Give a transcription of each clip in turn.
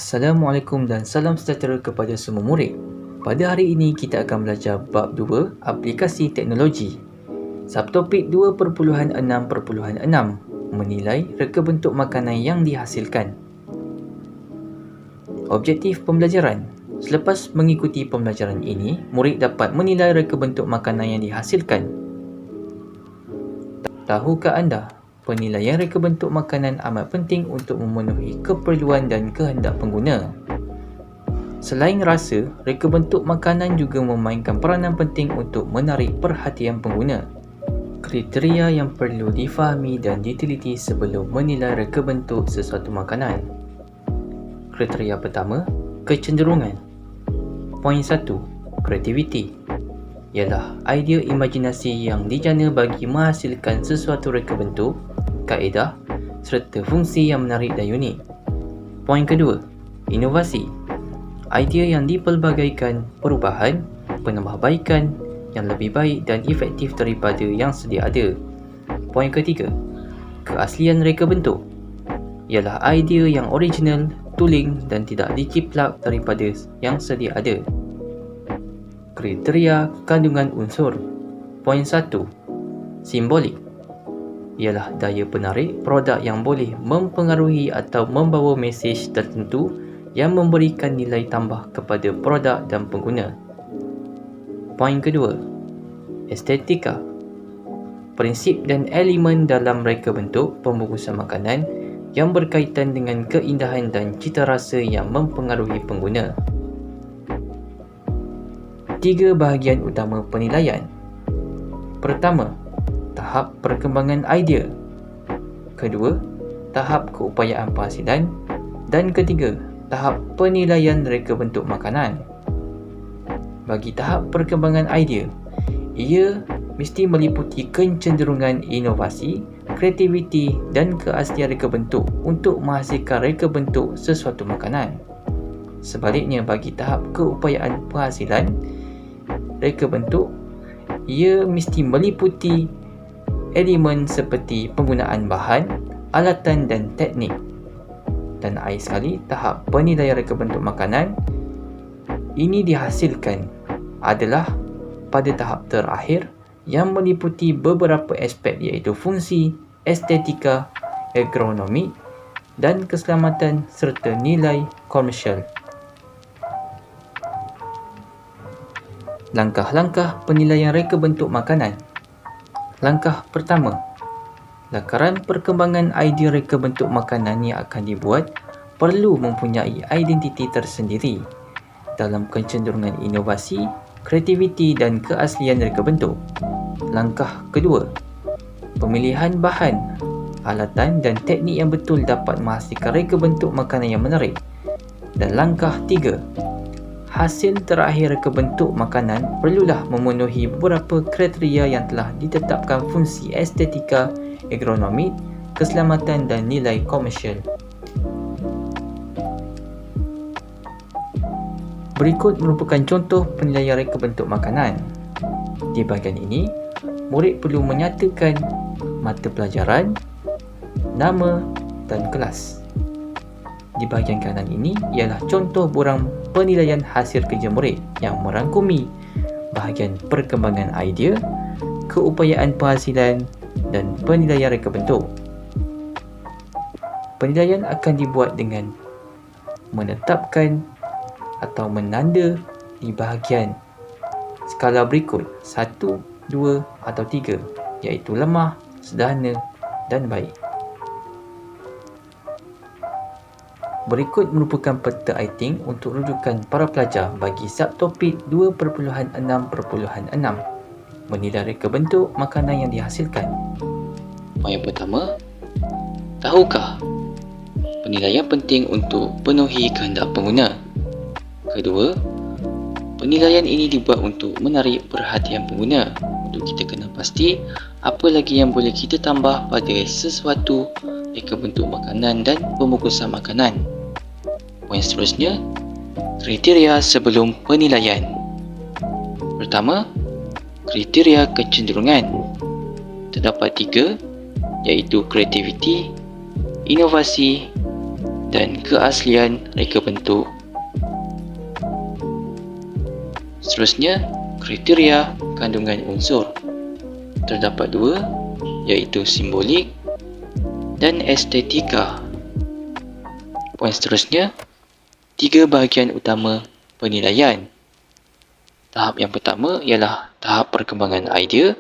Assalamualaikum dan salam sejahtera kepada semua murid. Pada hari ini kita akan belajar bab 2 aplikasi teknologi. Subtopik 2.6.6 menilai reka bentuk makanan yang dihasilkan. Objektif pembelajaran. Selepas mengikuti pembelajaran ini, murid dapat menilai reka bentuk makanan yang dihasilkan. Tahukah anda, penilaian reka bentuk makanan amat penting untuk memenuhi keperluan dan kehendak pengguna. Selain rasa, reka bentuk makanan juga memainkan peranan penting untuk menarik perhatian pengguna. Kriteria yang perlu difahami dan diteliti sebelum menilai reka bentuk sesuatu makanan. Kriteria pertama, kecenderungan. Poin 1, kreativiti. Ialah idea imajinasi yang dijana bagi menghasilkan sesuatu reka bentuk, kaedah serta fungsi yang menarik dan unik. Poin kedua, inovasi. Idea yang dipelbagaikan perubahan, penambahbaikan yang lebih baik dan efektif daripada yang sedia ada. Poin ketiga, keaslian reka bentuk. Ialah idea yang original, tuling dan tidak diciplak daripada yang sedia ada. Kriteria kandungan unsur. Poin 1, simbolik. Ialah daya penarik produk yang boleh mempengaruhi atau membawa mesej tertentu yang memberikan nilai tambah kepada produk dan pengguna. Poin kedua, estetika. Prinsip dan elemen dalam reka bentuk pembungkusan makanan yang berkaitan dengan keindahan dan cita rasa yang mempengaruhi pengguna. 3 bahagian utama penilaian. Pertama, tahap perkembangan idea. Kedua, tahap keupayaan penghasilan. Dan ketiga, tahap penilaian reka bentuk makanan. Bagi tahap perkembangan idea, ia mesti meliputi kecenderungan inovasi, kreativiti dan keaslian reka bentuk untuk menghasilkan reka bentuk sesuatu makanan. Sebaliknya, bagi tahap keupayaan penghasilan reka bentuk, ia mesti meliputi elemen seperti penggunaan bahan, alatan dan teknik. Dan akhir sekali, tahap penilaian reka bentuk makanan ini dihasilkan adalah pada tahap terakhir yang meliputi beberapa aspek iaitu fungsi, estetika, ergonomi dan keselamatan serta nilai komersial. Langkah-langkah penilaian reka bentuk makanan. Langkah pertama, lakaran perkembangan idea reka bentuk makanan yang akan dibuat perlu mempunyai identiti tersendiri dalam kecenderungan inovasi, kreativiti dan keaslian reka bentuk. Langkah kedua, pemilihan bahan, alatan dan teknik yang betul dapat menghasilkan reka bentuk makanan yang menarik. Dan langkah tiga, hasil terakhir reka bentuk makanan perlulah memenuhi beberapa kriteria yang telah ditetapkan fungsi estetika, ergonomi, keselamatan dan nilai komersial. Berikut merupakan contoh penilaian reka bentuk makanan. Di bahagian ini, murid perlu menyatakan mata pelajaran, nama dan kelas. Di bahagian kanan ini ialah contoh borang penilaian hasil kerja murid yang merangkumi bahagian perkembangan idea, keupayaan penghasilan dan penilaian reka bentuk. Penilaian akan dibuat dengan menetapkan atau menanda di bahagian skala berikut 1, 2 atau 3, iaitu lemah, sederhana dan baik. Berikut merupakan peta iting untuk rujukan para pelajar bagi subtopik 2.6.6 menilai reka bentuk makanan yang dihasilkan. Poin pertama, tahukah penilaian penting untuk penuhi kehendak pengguna. Kedua, penilaian ini dibuat untuk menarik perhatian pengguna. Untuk kita kena pasti apa lagi yang boleh kita tambah pada sesuatu reka bentuk makanan dan pembungkusan makanan. Poin seterusnya, kriteria sebelum penilaian. Pertama, kriteria kecenderungan. Terdapat 3, iaitu kreativiti, inovasi dan keaslian reka bentuk. Seterusnya, kriteria kandungan unsur. Terdapat dua, iaitu simbolik dan estetika. Poin seterusnya, 3 bahagian utama penilaian. Tahap yang pertama ialah tahap perkembangan idea,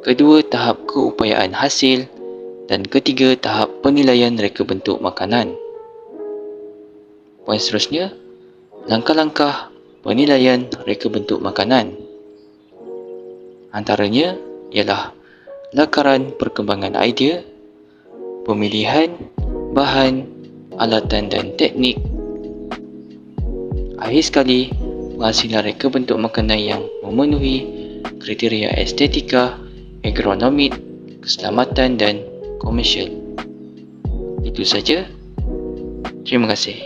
kedua tahap keupayaan hasil, dan ketiga tahap penilaian reka bentuk makanan. Poin seterusnya, langkah-langkah penilaian reka bentuk makanan. Antaranya ialah lakaran perkembangan idea, pemilihan bahan, alatan dan teknik. Akhir sekali, penghasilan reka bentuk makanan yang memenuhi kriteria estetika, agronomik, keselamatan dan komersial. Itu saja. Terima kasih.